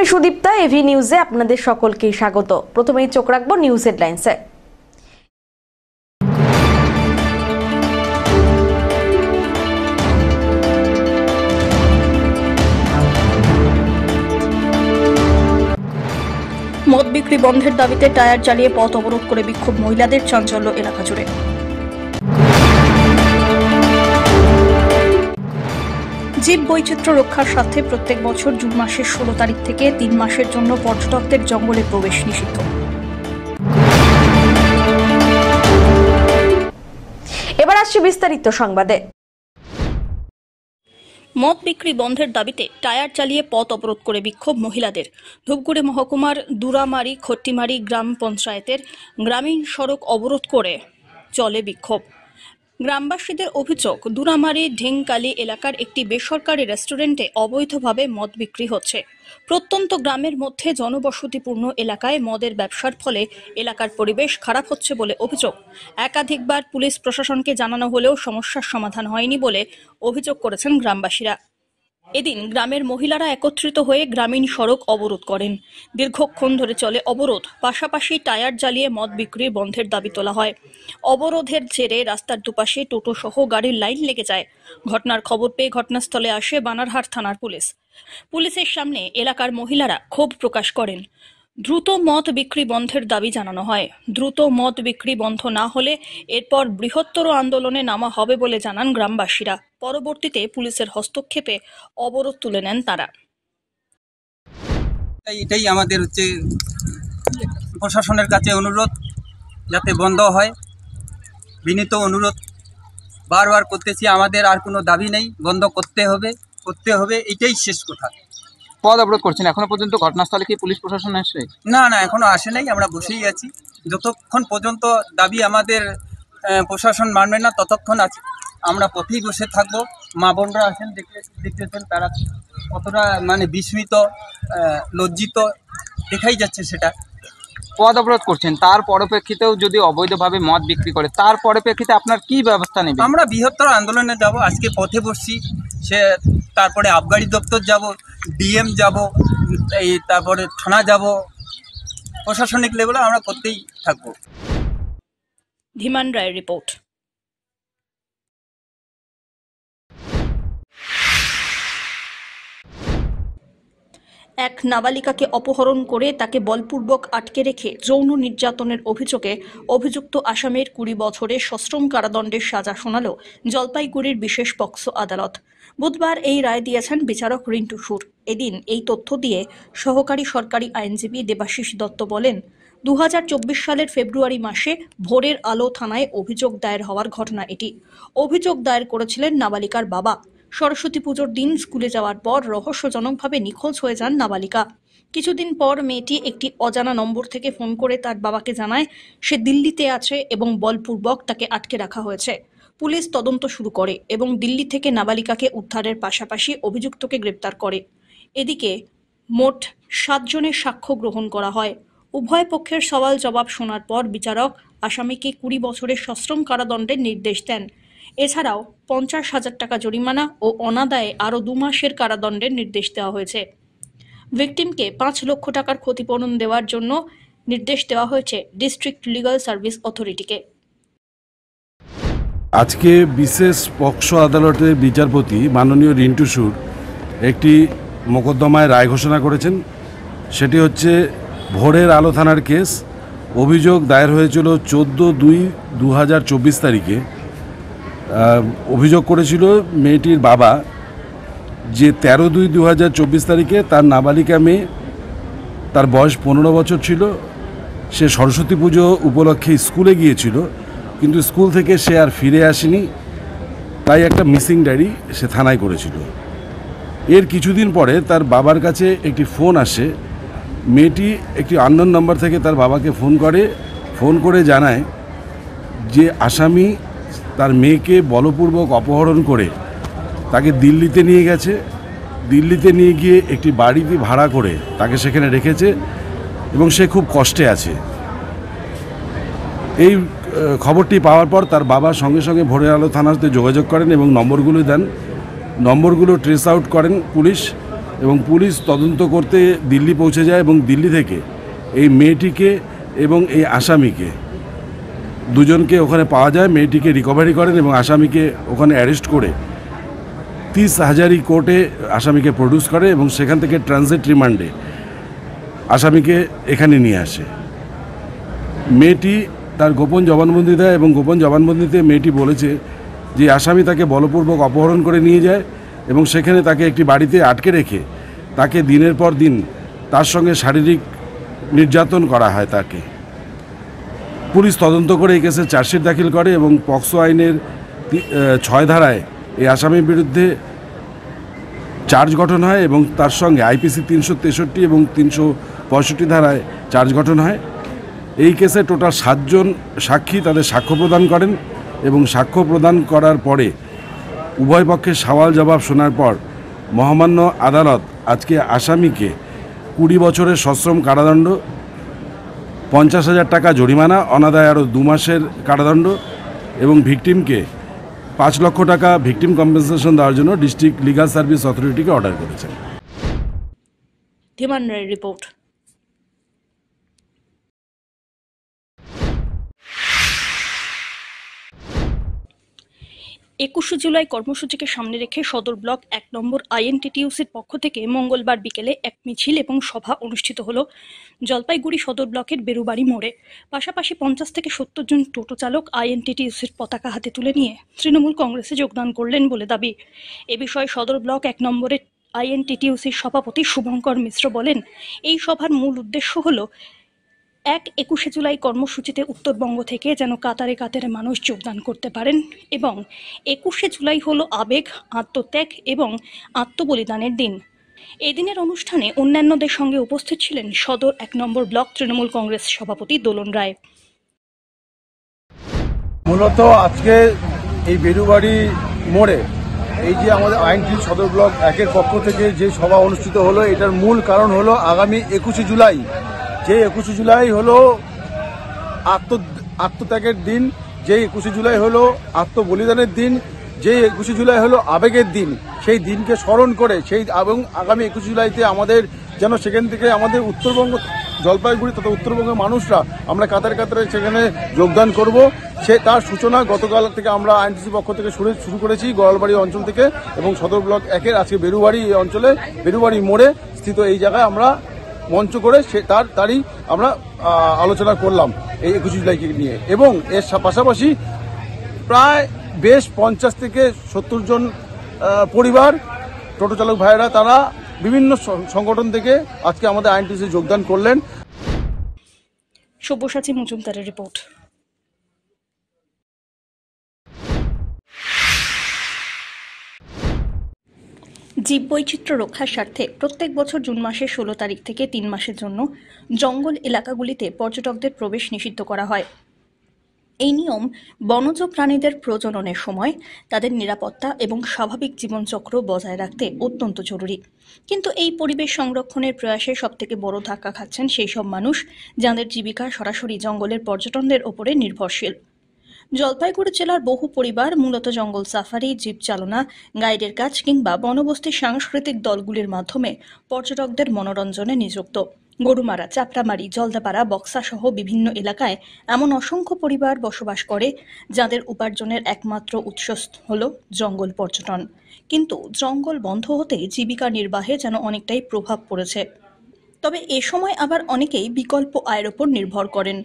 আমি সুদীপ্তা, এভি নিউজে আপনাদের সকলকে স্বাগত। প্রথমেই চোখ রাখবো নিউজ হেডলাইন্সে। মদ বিক্রি বন্ধের দাবিতে টায়ার জ্বালিয়ে পথ অবরোধ করে বিক্ষোভ মহিলাদের, চাঞ্চল্য এলাকা জুড়ে। জীব বৈচিত্র্য রক্ষার স্বার্থে প্রত্যেক বছর জুন মাসের 16 তারিখ থেকে 3 মাসের জন্য পর্যটকদের জঙ্গলে প্রবেশ নিষিদ্ধ। এবার আসছে বিস্তারিত সংবাদে। মদ বিক্রি বন্ধের দাবিতে টায়ার চালিয়ে পথ অবরোধ করে বিক্ষোভ মহিলাদের। ধূপগুড়ি মহকুমার দুরামারি খট্টিমারি গ্রাম পঞ্চায়েতের গ্রামীণ সড়ক অবরোধ করে চলে বিক্ষোভ। গ্রামবাসীদের অভিযোগ, দুরামারি ঢেংকালি এলাকার একটি বেসরকারি রেস্টুরেন্টে অবৈধভাবে মদ বিক্রি হচ্ছে। প্রত্যন্ত গ্রামের মধ্যে জনবসতিপূর্ণ এলাকায় মদের ব্যবসার ফলে এলাকার পরিবেশ খারাপ হচ্ছে বলে অভিযোগ। একাধিকবার পুলিশ প্রশাসনকে জানানো হলেও সমস্যার সমাধান হয়নি বলে অভিযোগ করেছেন গ্রামবাসীরা। এদিন গ্রামের মহিলারা একত্রিত হয়ে গ্রামীণ সড়ক অবরোধ করেন। দীর্ঘক্ষণ ধরে চলে অবরোধ, পাশাপাশি টায়ার জ্বালিয়ে মদ বিক্রি বন্ধের দাবি তোলা হয়। অবরোধের জেরে রাস্তার দুপাশে টোটো সহ গাড়ির লাইন লেগে যায়। ঘটনার খবর পেয়ে ঘটনাস্থলে আসে বানারহাট থানার পুলিশ। পুলিশের সামনে এলাকার মহিলারা ক্ষোভ প্রকাশ করেন। দ্রুত মদ বিক্রি বন্ধের দাবি জানানো হয়। দ্রুত মদ বিক্রি বন্ধ না হলে এরপর বৃহত্তর আন্দোলনে নামা হবে বলে জানান গ্রামবাসীরা। পরবর্তীতে পুলিশের হস্তক্ষেপে অবরোধ তুলে নেন তারা। এটাই আমাদের প্রশাসনের কাছে অনুরোধ, যাতে বন্ধ হয়। বিনীত অনুরোধ বারবার করতেছি, আমাদের আর কোনো দাবি নেই, বন্ধ করতে হবে, এটাই শেষ কথা। পথ অবরোধ করছেন, এখনো পর্যন্ত ঘটনাস্থলে কি পুলিশ প্রশাসন আসে? না, এখনো আসে নাই, আমরা বসেই আছি। যতক্ষণ পর্যন্ত দাবি আমাদের প্রশাসন মানবে না, ততক্ষণ আমরা পথেই বসে থাকবো। মা বোনরা আছেন, দেখতেছেন তারা কতটা বিস্মিত, লজ্জিত দেখাই যাচ্ছে। সেটা পথ অবরোধ করছেন, তার পরিপ্রেক্ষিতেও যদি অবৈধভাবে মদ বিক্রি করে, তার পরিপ্রেক্ষিতে আপনার কি ব্যবস্থা নেবে? আমরা বৃহত্তর আন্দোলনে যাব। আজকে পথে বসছি, তারপরে আবগারি দপ্তর যাব, ডিএম যাব, তারপরে থানা যাব, প্রশাসনিক লেভেলে আমরা করতেই থাকবো। ধীমান রায়ের রিপোর্ট। এক নাবালিকাকে অপহরণ করে তাকে বলপূর্বক আটকে রেখে যৌন নির্যাতনের অভিযোগে অভিযুক্ত আসামির 20 বছরের সশ্রম কারাদণ্ডের সাজা শোনাল জলপাইগুড়ির বিশেষ পক্সো আদালত। বুধবার এই রায় দিয়েছেন বিচারক রিন্টু সুর। এদিন এই তথ্য দিয়ে সহকারী সরকারি আইনজীবী দেবাশিস দত্ত বলেন, 2024 সালের ফেব্রুয়ারি মাসে ভোরের আলো থানায় অভিযোগ দায়ের হওয়ার ঘটনা এটি। অভিযোগ দায়ের করেছিলেন নাবালিকার বাবা। সরস্বতী পুজোর দিন স্কুলে যাওয়ার পর রহস্যজনকভাবে নিখোঁজ হয়ে যান নাবালিকা। কিছুদিন পর মেয়েটি একটি অজানা নম্বর থেকে ফোন করে তার বাবাকে জানায় সে দিল্লিতে আছে এবং বলপূর্বক তাকে আটকে রাখা হয়েছে। পুলিশ তদন্ত শুরু করে এবং দিল্লি থেকে নাবালিকাকে উদ্ধারের পাশাপাশি অভিযুক্তকে গ্রেপ্তার করে। এদিকে মোট 7 জনের সাক্ষ্য গ্রহণ করা হয়। উভয় পক্ষের সওয়াল জবাব শোনার পর বিচারক আসামিকে 20 বছরের সশ্রম কারাদণ্ডের নির্দেশ দেন। এছাড়াও 50,000 টাকা জরিমানা ও অনাদায়ে আরও 2 মাসের কারাদণ্ডের নির্দেশ দেওয়া হয়েছে। ভিকটিমকে 5 লক্ষ টাকার ক্ষতিপূরণ দেওয়ার জন্য নির্দেশ দেওয়া হয়েছে ডিস্ট্রিক্ট লিগ্যাল সার্ভিস অথরিটিকে। আজকে বিশেষ পক্সো আদালতের বিচারপতি মাননীয় রিন্টু সুর একটি মোকদ্দমায় রায় ঘোষণা করেছেন। সেটি হচ্ছে ভোরের আলো থানার কেস। অভিযোগ দায়ের হয়েছিল 14/2/2024 তারিখে। অভিযোগ করেছিল মেয়েটির বাবা যে 13/2/2024 তারিখে তার নাবালিকা মেয়ে, তার বয়স 15 বছর ছিল, সে সরস্বতী পুজো উপলক্ষে স্কুলে গিয়েছিল, কিন্তু স্কুল থেকে সে আর ফিরে আসেনি। তাই একটা মিসিং ডায়েরি সে থানায় করেছিল। এর কিছুদিন পরে তার বাবার কাছে একটি ফোন আসে। মেয়েটি একটি আননোন নাম্বার থেকে তার বাবাকে ফোন করে জানায় যে আসামি তার মেয়েকে বলপূর্বক অপহরণ করে তাকে দিল্লিতে নিয়ে গেছে। দিল্লিতে নিয়ে গিয়ে একটি বাড়িতে ভাড়া করে তাকে সেখানে রেখেছে এবং সে খুব কষ্টে আছে। এই খবরটি পাওয়ার পর তার বাবা সঙ্গে সঙ্গে ভোরের আলো থানাতে যোগাযোগ করেন এবং নম্বরগুলো দেন। নম্বরগুলো ট্রেস আউট করেন পুলিশ এবং পুলিশ তদন্ত করতে দিল্লি পৌঁছে যায় এবং দিল্লি থেকে এই মেয়েটিকে এবং এই আসামিকে দুজনকে ওখানে পাওয়া যায়। মেয়েটিকে রিকভারি করেন এবং আসামিকে ওখানে অ্যারেস্ট করে 30 হাজারি কোর্টে আসামিকে প্রডিউস করে এবং সেখান থেকে ট্রানজিট রিমান্ডে আসামিকে এখানে নিয়ে আসে। মেয়েটি তার গোপন জবানবন্দি দেয় এবং গোপন জবানবন্দিতে মেয়েটি বলেছে যে আসামি তাকে বলপূর্বক অপহরণ করে নিয়ে যায় এবং সেখানে তাকে একটি বাড়িতে আটকে রেখে তাকে দিনের পর দিন তার সঙ্গে শারীরিক নির্যাতন করা হয়। তাকে পুলিশ তদন্ত করে এই কেসে চার্জশিট দাখিল করে এবং পক্সো আইনের 6 ধারায় এই আসামির বিরুদ্ধে চার্জ গঠন হয় এবং তার সঙ্গে আইপিসি 363 এবং 365 ধারায় চার্জ গঠন হয়। এই কেসে টোটাল 7 জন সাক্ষী তাদের সাক্ষ্য প্রদান করেন এবং সাক্ষ্য প্রদান করার পরে উভয় পক্ষের সওয়াল জবাব শোনার পর মহামান্য আদালত আজকে আসামিকে 20 বছরের সশ্রম কারাদণ্ড, 50,000 টাকা জরিমানা, অনাদায় আরও 2 মাসের কারাদণ্ড এবং ভিকটিমকে 5 লক্ষ টাকা ভিকটিম কম্পেনসেশন দেওয়ার জন্য ডিস্ট্রিক্ট লিগাল সার্ভিস অথরিটিকে অর্ডার করেছেন। ধীমান রায়ের রিপোর্ট। 21 জুলাই কর্মসূচিকে সামনে রেখে সদর ব্লক 1 নম্বর আইএনটিটিইউসির পক্ষ থেকে মঙ্গলবার বিকেলে এক মিছিল এবং সভা অনুষ্ঠিত হল জলপাইগুড়ি সদর ব্লকের বেরুবাড়ি মোড়ে। পাশাপাশি 50 থেকে 70 জন টোটো চালক আইএনটিটিইউসির পতাকা হাতে তুলে নিয়ে তৃণমূল কংগ্রেসে যোগদান করলেন বলে দাবি। এ বিষয়ে সদর ব্লক 1 নম্বরের আইএনটিটিইউসির সভাপতি শুভঙ্কর মিশ্র বলেন, এই সভার মূল উদ্দেশ্য হল 21 জুলাই কর্মসূচিতে উত্তরবঙ্গ থেকে যেন কাতারে কাতারে মানুষ যোগদান করতে পারেন এবং 21 জুলাই হলো আবেগ, আত্মত্যাগ এবং আত্মবলিদানের দিন। এই দিনের অনুষ্ঠানে অন্যান্যদের সঙ্গে উপস্থিত ছিলেন সদর 1 নম্বর ব্লক তৃণমূল কংগ্রেস সভাপতি দোলন রায়। মূলত আজকে এই বেরুবাড়ি মোড়ে এই যে আমাদের আইনটি সদর ব্লক 1-এর পক্ষ থেকে যে সভা অনুষ্ঠিত হলো, এটার মূল কারণ হলো আগামী 21 জুলাই, যে 21 জুলাই হলো আত্মত্যাগের দিন, যে 21 জুলাই হলো আত্মবলিদানের দিন, যে 21 জুলাই হলো আবেগের দিন। সেই দিনকে স্মরণ করে এবং আগামী 21 জুলাইতে আমাদের যেন সেখান থেকে আমাদের উত্তরবঙ্গ, জলপাইগুড়ি তথা উত্তরবঙ্গের মানুষরা আমরা কাতারে কাতারে সেখানে যোগদান করব। তার সূচনা গতকাল থেকে আমরা আইনটিসি পক্ষ থেকে শুরু করেছি গোয়ালবাড়ি অঞ্চল থেকে এবং সদর ব্লক 1-এর আজকে বেরুবাড়ি অঞ্চলে বেরুবাড়ি মোড়ে স্থিত এই জায়গায় আমরা মঞ্চ করে তারই আমরা আলোচনা করলাম এই 21 জুলাইকে নিয়ে। এবং এর পাশাপাশি প্রায় বেশ 50 থেকে 70 জন পরিবার টোটো চালক ভাইয়েরা তারা বিভিন্ন সংগঠন থেকে আজকে আমাদের আইনটিসি যোগদান করলেন। সব্যসাচী মজুমদারের রিপোর্ট। জীববৈচিত্র্য রক্ষার স্বার্থে প্রত্যেক বছর জুন মাসের 16 তারিখ থেকে 3 মাসের জন্য জঙ্গল এলাকাগুলিতে পর্যটকদের প্রবেশ নিষিদ্ধ করা হয়। এই নিয়ম বনজ প্রাণীদের প্রজননের সময় তাদের নিরাপত্তা এবং স্বাভাবিক জীবনচক্র বজায় রাখতে অত্যন্ত জরুরি। কিন্তু এই পরিবেশ সংরক্ষণের প্রয়াসে সবথেকে বড় ধাক্কা খাচ্ছেন সেই সব মানুষ যাদের জীবিকা সরাসরি জঙ্গলের পর্যটনদের ওপরে নির্ভরশীল। জলপাইগুড়ি জেলার বহু পরিবার মূলত জঙ্গল সাফারি, জিপ চালনা, গাইডের কাজ কিংবা বনবস্তির সাংস্কৃতিক দলগুলির মাধ্যমে পর্যটকদের মনোরঞ্জনে নিযুক্ত। গরুমারা, চাপড়ামারি, জলদাপাড়া, বক্সা সহ বিভিন্ন এলাকায় এমন অসংখ্য পরিবার বসবাস করে যাদের উপার্জনের একমাত্র উৎস হল জঙ্গল পর্যটন। কিন্তু জঙ্গল বন্ধ হতে জীবিকা নির্বাহে যেন অনেকটাই প্রভাব পড়েছে। তবে এ সময় আবার অনেকেই বিকল্প আয়ের ওপর নির্ভর করেন।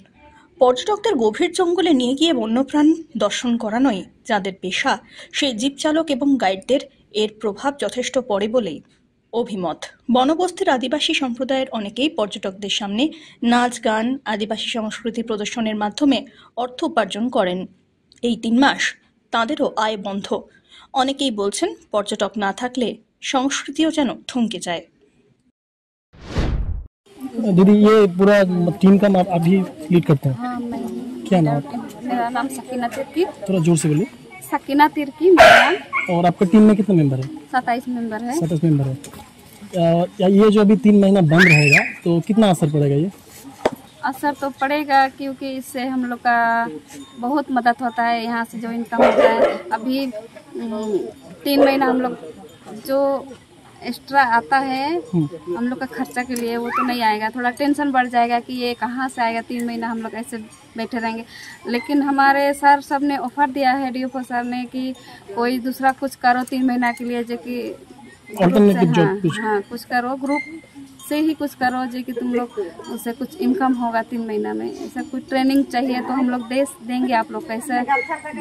পর্যটকদের গভীর জঙ্গলে নিয়ে গিয়ে বন্যপ্রাণ দর্শন করানোই যাদের পেশা, সেই জিপ চালক এবং গাইডদের এর প্রভাব যথেষ্ট পড়ে বলেই অভিমত। বনবস্তির আদিবাসী সম্প্রদায়ের অনেকেই পর্যটকদের সামনে নাচ, গান, আদিবাসী সংস্কৃতি প্রদর্শনের মাধ্যমে অর্থ উপার্জন করেন। এই 3 মাস তাঁদেরও আয় বন্ধ। অনেকেই বলছেন পর্যটক না থাকলে সংস্কৃতিও যেন থমকে যায়। दीदी, ये पूरा टीम का आप अभी लीड करते हैं? हाँ, मैं क्या नाम? मेरा नाम सकीना तिर्की। थोड़ा जोर से बोलिए। सकीना तिर्की मेरा नाम। और आपका टीम में कितने मेंबर है? 27 मेंबर है। 27 मेंबर है। ये जो अभी 3 महीना बंद रहेगा तो कितना असर पड़ेगा? ये असर तो पड़ेगा क्योंकि इससे हम लोग का बहुत मदद होता है, यहाँ से जो इनकम होता है। अभी 3 महीना हम लोग जो एक्स्ट्रा आता है हम लोग का खर्चा के लिए, वो तो नहीं आएगा। थोड़ा टेंशन बढ़ जाएगा कि ये कहाँ से आएगा, 3 महीना हम लोग ऐसे बैठे रहेंगे। लेकिन हमारे सर सब ने ऑफर दिया है, डीओ सर ने, कि कोई दूसरा कुछ करो 3 महीना के लिए, जो कि Alternative job कुछ। हाँ कुछ करो, ग्रुप से ही कुछ करो, जो कि तुम लोग उससे कुछ इनकम होगा 3 महीना में। ऐसा कोई ट्रेनिंग चाहिए तो हम लोग देंगे आप लोग, कैसे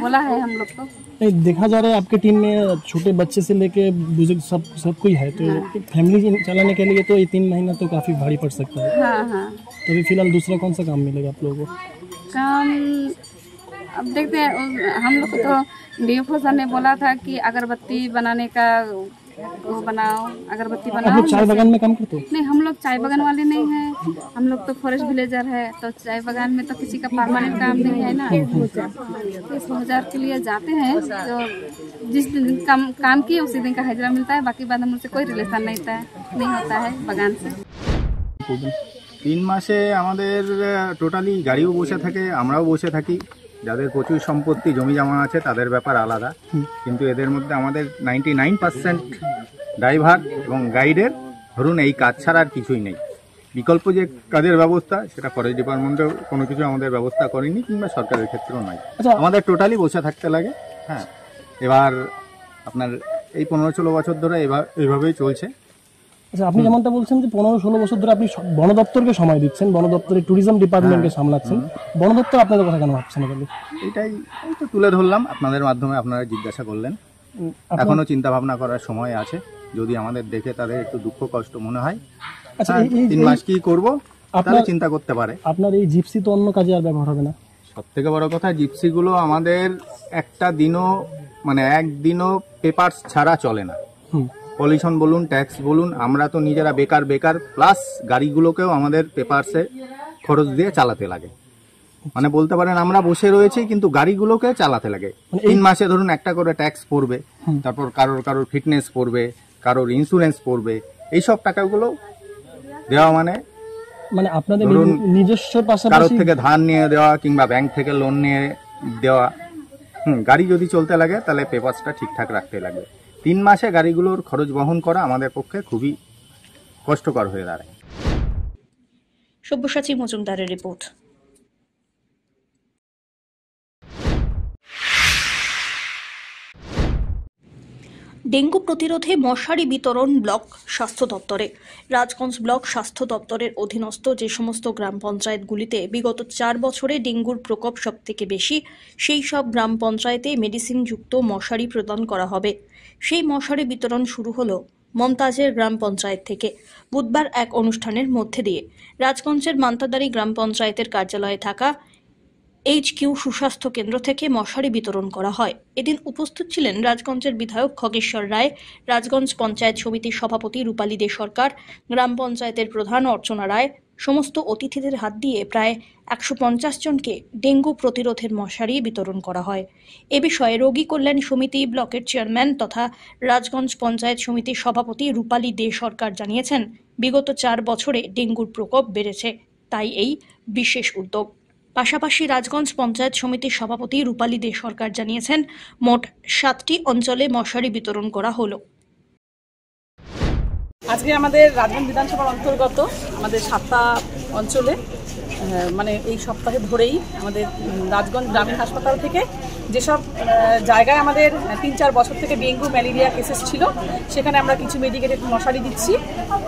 बोला है हम लोग को। नहीं, देखा जा रहा है आपके टीम में छोटे बच्चे से लेके बुजुर्ग सब कोई है, तो फैमिली चलाने के लिए तो ये 3 महीना तो काफ़ी भारी पड़ सकता है। हाँ हाँ। तो अभी फिलहाल दूसरा कौन सा काम मिलेगा आप लोगों को? काम अब देखते हैं। हम लोग को तो डीएफओ सर ने बोला था कि अगरबत्ती बनाने का वो बनाओ, अगरबत्ती आप बनाओ। लोग चाय बागान में काम करते हो? नहीं, हम लोग चाय बागान वाले नहीं हैं, हम लोग तो फॉरेस्ट विलेजर है। तो चाय बागान में तो किसी का परमानेंट काम नहीं है ना, तो इस रोजगार के लिए जाते हैं। तो जिस दिन काम किए उसी दिन का हाजिरा मिलता है, बाकी बाद हम लोग से कोई रिलेशन नहीं होता है बागान से। 3 মাসে আমাদের টোটালি গাড়িও বসে থাকে, আমরাও বসে থাকি। যাদের প্রচুর সম্পত্তি জমি জমা আছে তাদের ব্যাপার আলাদা, কিন্তু এদের মধ্যে আমাদের 99% ড্রাইভার এবং গাইডের ধরুন এই কাজ ছাড়া আর কিছুই নেই। বিকল্প যে কাজের ব্যবস্থা সেটা ফরেস্ট ডিপার্টমেন্টেও কোনো কিছু আমাদের ব্যবস্থা করেনি, কিংবা সরকারের ক্ষেত্রেও নয়। আমাদের টোটালি বসে থাকতে লাগে। হ্যাঁ, এবার আপনার এই 15-16 বছর ধরে এইভাবেই চলছে। আচ্ছা, আপনি যেমনটা বলছেন যে 15-16 বছর ধরে আপনি বন দপ্তরকে সময় দিচ্ছেন, বন দপ্তরের ট্যুরিজম ডিপার্টমেন্টকে সামলাচ্ছেন, বন দপ্তর আপনাদের কথা কেন ভাবছেন না? এটাই তো তুলে ধরলাম আপনাদের মাধ্যমে, আপনারা জিজ্ঞাসা করলেন। এখনো চিন্তা ভাবনা করার সময় আছে, যদি আমাদের দেখে তাদের একটু দুঃখ কষ্ট মনে হয়, আচ্ছা, 3 মাস কি করবো তাহলে চিন্তা করতে পারে। আপনার এই জিপসি তো অন্য কাজে আর ব্যবহার হবে না? সব থেকে বড় কথা, জিপসিগুলো আমাদের একটা দিনও মানে একদিনও পেপারস ছাড়া চলে না। পলিউশন বলুন, ট্যাক্স বলুন, আমরা তো নিজেরা বেকার প্লাস গাড়িগুলোকেও আমাদের পেপারসে খরচ দিয়ে চালাতে লাগে। মানে বলতে পারেন আমরা বসে রয়েছি কিন্তু গাড়িগুলোকে চালাতে লাগে। 3 মাসে ধরুন একটা করে ট্যাক্স পড়বে, তারপর কারোর ফিটনেস পড়বে, কারোর ইন্স্যুরেন্স পড়বে, এইসব টাকাগুলো দেওয়া মানে আপনাদের নিজস্ব পাশাপাশি কারোর থেকে ধার নিয়ে দেওয়া কিংবা ব্যাংক থেকে লোন নিয়ে দেওয়া। গাড়ি যদি চলতে লাগে তাহলে পেপারসটা ঠিকঠাক রাখতে লাগবে। 3 মাসে গাড়িগুলোর খরচ বহন করা আমাদের পক্ষে খুবই কষ্টকর হয়ে দাঁড়ায়। সব্যসাচী মজুমদারের রিপোর্ট। ডেঙ্গু প্রতিরোধে মশারি বিতরণ ব্লক স্বাস্থ্য দপ্তরে। রাজগঞ্জ ব্লক স্বাস্থ্য দপ্তরের অধীনস্থ যে সমস্ত গ্রাম পঞ্চায়েতগুলিতে বিগত 4 বছরে ডেঙ্গুর প্রকোপ সবথেকে বেশি, সেই সব গ্রাম পঞ্চায়েতে মেডিসিনযুক্ত মশারি প্রদান করা হবে। সেই মশারি বিতরণ শুরু হলো মমতাজের গ্রাম পঞ্চায়েত থেকে। বুধবার এক অনুষ্ঠানের মধ্যে দিয়ে রাজগঞ্জের মান্তাদারি গ্রাম পঞ্চায়েতের কার্যালয়ে থাকা HQ সুস্বাস্থ্য কেন্দ্র থেকে মশারি বিতরণ করা হয়। এদিন উপস্থিত ছিলেন রাজগঞ্জের বিধায়ক খগেশ্বর রায়, রাজগঞ্জ পঞ্চায়েত সমিতির সভাপতি রূপালী দে সরকার, গ্রাম পঞ্চায়েতের প্রধান অর্চনা রায়। সমস্ত অতিথিদের হাত দিয়ে প্রায় 150 জনকে ডেঙ্গু প্রতিরোধের মশারি বিতরণ করা হয়। এ বিষয়ে রোগী কল্যাণ সমিতি ব্লকের চেয়ারম্যান তথা রাজগঞ্জ পঞ্চায়েত সমিতির সভাপতি রূপালী দে সরকার জানিয়েছেন, বিগত 4 বছরে ডেঙ্গুর প্রকোপ বেড়েছে, তাই এই বিশেষ উদ্যোগ। পাশাপাশি রাজগঞ্জ পঞ্চায়েত সমিতির সভাপতি রূপালী দে সরকার জানিয়েছেন, মোট 7টি অঞ্চলে মশারি বিতরণ করা হলো। আজকে আমাদের রাজগঞ্জ বিধানসভার অন্তর্গত আমাদের 7টা অঞ্চলে মানে এই সপ্তাহে ধরেই আমাদের রাজগঞ্জ গ্রামীণ হাসপাতাল থেকে যেসব জায়গায় আমাদের 3-4 বছর থেকে ডেঙ্গু ম্যালেরিয়া কেসেস ছিল, সেখানে আমরা কিছু মেডিকেটেড মশারি দিচ্ছি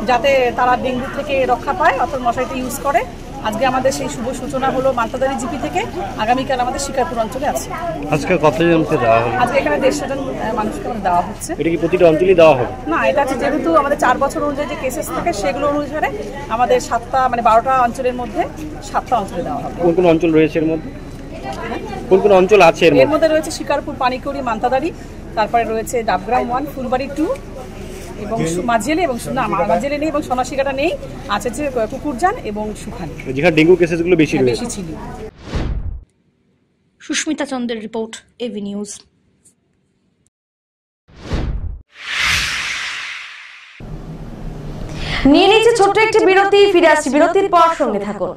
যাতে তারা ডেঙ্গু থেকে রক্ষা পায়, অর্থাৎ মশারিটা ইউজ করে। আজকে আমাদের সেই শুভ সূচনা হলো মান্তাদারি জিপি থেকে, আগামীকাল আমাদের শিকারপুর অঞ্চলে আছে। আজকে কতজনকে দেওয়া হবে? আজকে এখানে 150 জন মানুষকে আমাদের দেওয়া হচ্ছে। এটা কি প্রতিটা অঞ্চলেই দেওয়া হবে? না, এটা হচ্ছে যেহেতু আমাদের 4 বছর অনুযায়ী যে কেসেস থাকে সেগুলো অনুসারে আমাদের 7টা মানে 12টা অঞ্চলের মধ্যে 7টা অঞ্চলে দেওয়া হবে। কোন কোন অঞ্চল রয়েছে এর মধ্যে? কোন কোন অঞ্চল আছে এর মধ্যে? রয়েছে শিকারপুর, পানিকড়ি, মান্তাদারি, তারপরে রয়েছে ডাবগ্রাম 1, ফুলবাড়ি 2 এবং মাঝেলি এবং মাঝেলি নেই এবং সোনাশিকাটা নেই, আছে যে কুকুরজান এবং সুখানি, যেখানে ডেঙ্গু কেসেসগুলো বেশি ছিল। সুস্মিতা চন্দ্রের রিপোর্ট, এভি নিউজ। নিয়ে নিচ্ছে ছোট্ট একটি বিরতি, ফিরে আসছি বিরতির পর, সঙ্গে থাকুন।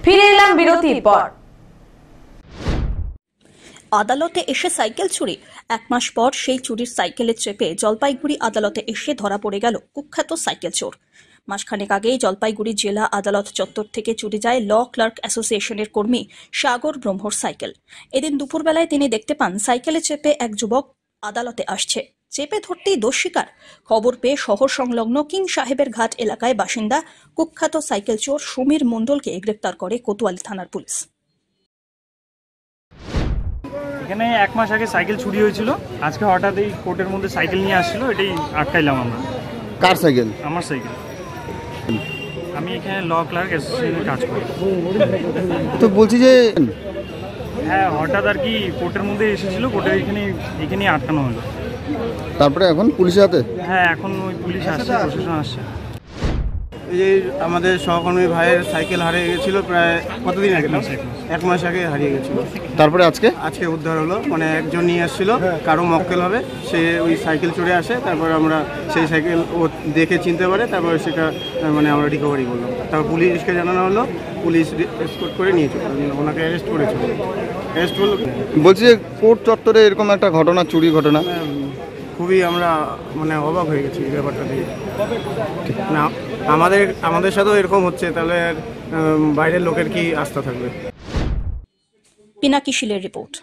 ফিরে এলাম বিরতির পর। আদালতে এসে সাইকেল চুরি, 1 মাস পর সেই চুরির সাইকেলে চেপে জলপাইগুড়ি আদালতে এসে ধরা পড়ে গেল কুখ্যাত সাইকেল চোর। মাসখানেক আগেই জলপাইগুড়ি জেলা আদালত চত্বর থেকে চুরি যায় ল ক্লার্ক অ্যাসোসিয়েশনের কর্মী সাগর ব্রহ্মর সাইকেল। এদিন দুপুরবেলায় তিনি দেখতে পান সাইকেলে চেপে এক যুবক আদালতে আসছে। চেপে ধরতেই দোষ স্বীকার। খবর পেয়ে শহর সংলগ্ন কিং সাহেবের ঘাট এলাকায় বাসিন্দা কুখ্যাত সাইকেল চোর সমীর মণ্ডলকে গ্রেপ্তার করে কোতোয়ালি থানার পুলিশ। এখানে 1 মাস আগে সাইকেল চুরি হয়েছিল। আজকে হঠাৎ এই কোর্টের মধ্যে সাইকেল নিয়ে আসছিল, এটাই আটকাইলাম আমরা। কার সাইকেল? আমার সাইকেল। আমি এখানে ল ক্লার্ক অ্যাসোসিয়েশনে কাজ করি। তো বলছি যে হ্যাঁ, হঠাৎ আর কি কোর্টের মধ্যে এসেছিল, কোর্টের এখানে আটকানো হলো। তারপরে এখন পুলিশের হাতে? হ্যাঁ, এখন ওই পুলিশ আসছে, প্রশাসন আসছে। এই যে আমাদের সহকর্মী ভাইয়ের সাইকেল হারিয়ে গেছিল প্রায় কতদিন আগে? 1 মাস আগে হারিয়ে গেছিল। তারপরে আজকে উদ্ধার হলো। মানে একজন নিয়ে আসছিল, কারো মক্কেল হবে, সে ওই সাইকেল চড়ে আসে। তারপর আমরা সেই সাইকেল ও দেখে চিনতে পারে, তারপরে সেটা মানে আমরা রিকভারি করলাম। তারপর পুলিশকে জানানো হলো, পুলিশ এসকর্ট করে নিয়ে চলে, ওনাকে অ্যারেস্ট করেছিল। অ্যারেস্ট হলো। বলছি যে কোর্ট চত্বরে এরকম একটা ঘটনা, চুরি ঘটনা, খুবই আমরা মানে অবাক হয়ে গেছি এই ব্যাপারটা দিয়ে। না, আমাদের সাথেও এরকম হচ্ছে, তাহলে বাইরের লোকের কি আস্থা থাকবে? পিনাকি শিলের রিপোর্ট।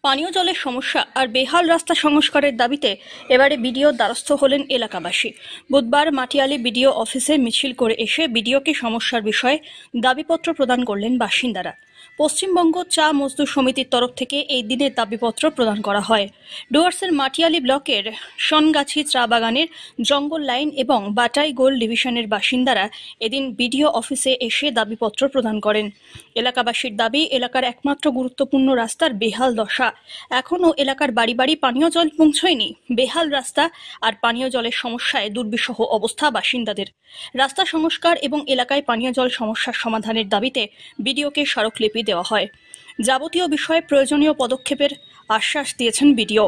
পানীয় জলের সমস্যা আর বেহাল রাস্তা সংস্কারের দাবিতে এবারে বিডিওর দ্বারস্থ হলেন এলাকাবাসী। বুধবার মাটিয়ালি বিডিও অফিসে মিছিল করে এসে বিডিওকে সমস্যার বিষয়ে দাবিপত্র প্রদান করলেন বাসিন্দারা। পশ্চিমবঙ্গ চা মজদুর সমিতির তরফ থেকে এই দিনের দাবিপত্র প্রদান করা হয়। ডুয়ার্সের মাটিয়ালি ব্লকের সনগাছি চা বাগানের জঙ্গল লাইন এবং বাটাই গোল ডিভিশনের বাসিন্দারা এদিন বিডিও অফিসে এসে দাবিপত্র প্রদান করেন। এলাকাবাসীর দাবি, এলাকার একমাত্র গুরুত্বপূর্ণ রাস্তার বেহাল দশা। এখনও এলাকার বাড়ি বাড়ি পানীয় জল পৌঁছয়নি। বেহাল রাস্তা আর পানীয় জলের সমস্যায় দুর্বিষহ অবস্থা বাসিন্দাদের। রাস্তা সংস্কার এবং এলাকায় পানীয় জল সমস্যার সমাধানের দাবিতে বিডিওকে স্মারকলিপি দেওয়া হয়। যাবতীয় বিষয়ে প্রয়োজনীয় পদক্ষেপের আশ্বাস দিয়েছেন বিডিও।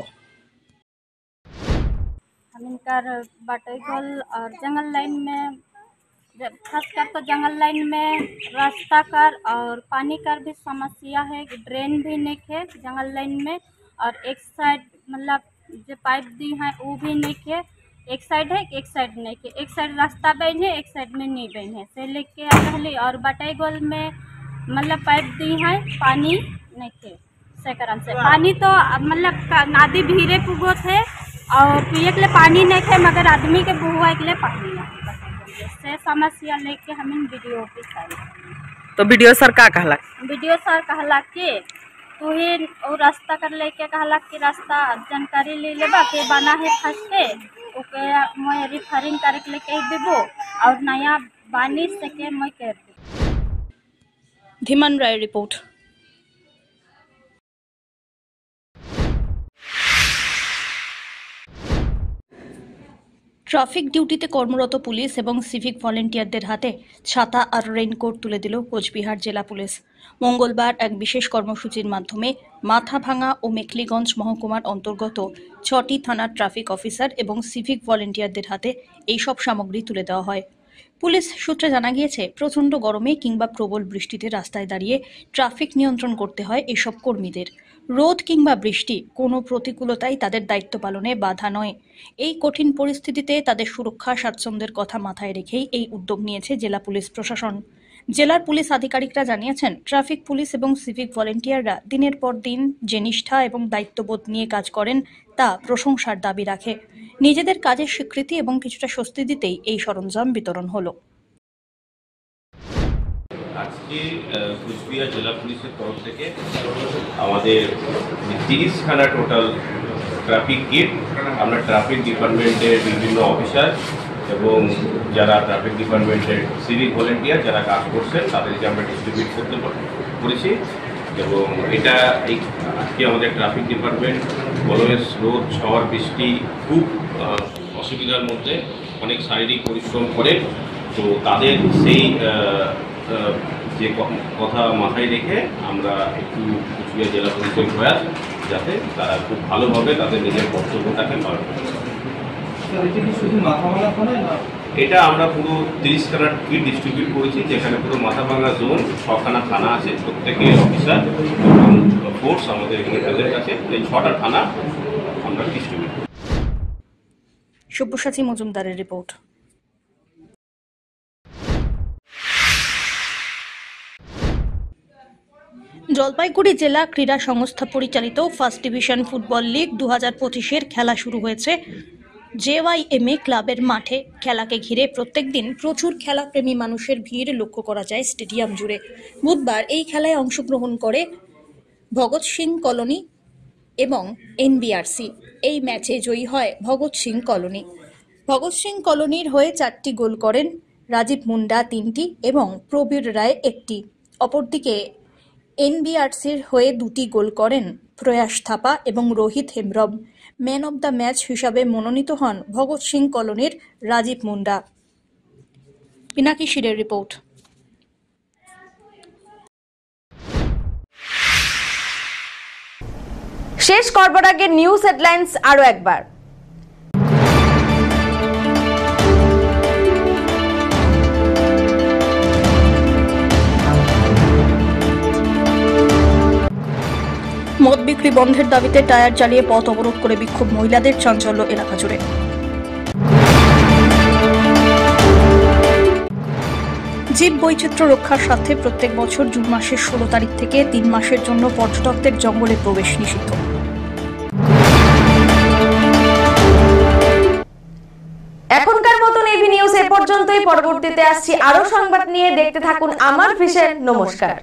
बाटाईगोल और जंगल लाइन में, खासकर तो जंगल लाइन में रास्ता का और पानी का भी समस्या है। ड्रेन भी नहीं है जंगल लाइन में, और एक साइड मतलब जो पाइप दी है वो भी नहीं है। एक साइड है, एक साइड नहीं है। एक साइड रास्ता बन है, एक साइड में नहीं बन है, से लेके पहले। और बाटाईगोल में मतलब पाइप दी है, पानी नहीं है। से कारण से पानी तो मतलब नदी भीरे पुगो थे और पिए के लिए पानी नहीं थे, मगर आदमी के बुआ के लिए पानी नहीं से समस्या लेके हम वीडियो ऑफिस आए। तो वीडियो सर का कहला? वीडियो सर कहला कि तू ही और रास्ता कर लेके कहला कि रास्ता जानकारी ले लेबा के बना है फंसते ओके मैं रिफरिंग करे के लिए कह देबो, और नया बानी से के मैं कर दे। धीमान राय रिपोर्ट। ট্রাফিক ডিউটিতে কর্মরত পুলিশ এবং সিভিক ভলেন্টিয়ারদের হাতে ছাতা আর রেইনকোট তুলে দিল কোচবিহার জেলা পুলিশ। মঙ্গলবার এক বিশেষ কর্মসূচির মাধ্যমে মাথাভাঙা ও মেখলিগঞ্জ মহকুমার অন্তর্গত 6টি থানার ট্রাফিক অফিসার এবং সিভিক ভলেন্টিয়ারদের হাতে এইসব সামগ্রী তুলে দেওয়া হয়। পুলিশ সূত্রে জানা গিয়েছে, প্রচণ্ড গরমে কিংবা প্রবল বৃষ্টিতে রাস্তায় দাঁড়িয়ে ট্রাফিক নিয়ন্ত্রণ করতে হয় এসব কর্মীদের। রোদ কিংবা বৃষ্টি কোনো প্রতিকূলতাই তাদের দায়িত্ব পালনে বাধা নয়। এই কঠিন পরিস্থিতিতে তাদের সুরক্ষা স্বাচ্ছন্দ্যের কথা মাথায় রেখেই এই উদ্যোগ নিয়েছে জেলা পুলিশ প্রশাসন। জেলার পুলিশ আধিকারিকরা জানিয়েছেন, ট্রাফিক পুলিশ এবং সিভিক ভলেন্টিয়াররা দিনের পর দিন যে নিষ্ঠা এবং দায়িত্ববোধ নিয়ে কাজ করেন তা প্রশংসার দাবি রাখে। নিজেদের কাজের স্বীকৃতি এবং কিছুটা স্বস্তি দিতেই এই সরঞ্জাম বিতরণ হলো। আজকে কুচবিহার জেলা পুলিশের তরফ থেকে আমাদের 30খানা টোটাল ট্রাফিক কিট আমরা ট্রাফিক ডিপার্টমেন্টের বিভিন্ন অফিসার এবং যারা ট্রাফিক ডিপার্টমেন্টের সিভিক ভলেন্টিয়ার যারা কাজ করছেন তাদেরকে আমরা ডিস্ট্রিবিউট করেছি। এবং এটা আজকে আমাদের ট্রাফিক ডিপার্টমেন্ট অলওয়েজ রোদ ঝড় বৃষ্টি খুব অসুবিধার মধ্যে অনেক শারীরিক পরিশ্রম করে, তো তাদের সেই যে কথা মাথায় রেখে আমরা একটু কুচবিহার জেলা পুলিশের প্রয়াস যাতে তারা খুব ভালোভাবে তাদের নিজের কর্তব্যটাকে পালন করে। এটা আমরা পুরো 30 খানা কিট ডিস্ট্রিবিউট করেছি, যেখানে পুরো মাথাভাঙা জোন 6খানা থানা আছে, প্রত্যেকে অফিসার এবং ফোর্স আমাদের এখানে প্রেজেন্ট আছে। এই 6টা থানা আমরা ডিস্ট্রিবিউট করি। সব্যসাচী মজুমদারের রিপোর্ট। জলপাইগুড়ি জেলা ক্রীড়া সংস্থা পরিচালিত ফার্স্ট ডিভিশন ফুটবল লিগ 2025-এর খেলা শুরু হয়েছে JYMA ক্লাবের মাঠে। খেলাকে ঘিরে প্রত্যেকদিন প্রচুর খেলাপ্রেমী মানুষের ভিড় লক্ষ্য করা যায় স্টেডিয়াম জুড়ে। বুধবার এই খেলায় অংশগ্রহণ করে ভগৎ সিং কলোনি এবং NBRC। এই ম্যাচে জয়ী হয় ভগৎ সিং কলোনি। ভগৎ সিং কলোনির হয়ে 4টি গোল করেন রাজীব মুন্ডা 3টি এবং প্রবীর রায় 1টি। অপরদিকে NBRCর হয়ে 2টি গোল করেন প্রয়াস থাপা এবং Rohit Hembrom. Man of the match হিসাবে মনোনীত হন ভগৎ সিং কলোনির রাজীব মুন্ডা। পিনাকি শিরের রিপোর্ট। শেষ করবার আগে নিউজ হেডলাইন্স আরো একবার। মদ বিক্রি বন্ধের দাবিতে টায়ার জ্বালিয়ে পথ অবরোধ করে বিক্ষোভ মহিলাদের, চাঞ্চল্য এলাকা জুড়ে। জীব বৈচিত্র্য রক্ষার স্বার্থে প্রত্যেক বছর জুন মাসের 16 তারিখ থেকে 3 মাসের জন্য পর্যটকদের জঙ্গলে প্রবেশ নিষিদ্ধ। এখনকার মতন এভি নিউজ এ পর্যন্তই। পরবর্তীতে আসছি আরো সংবাদ নিয়ে। দেখতে থাকুন আমার ভিশন। নমস্কার।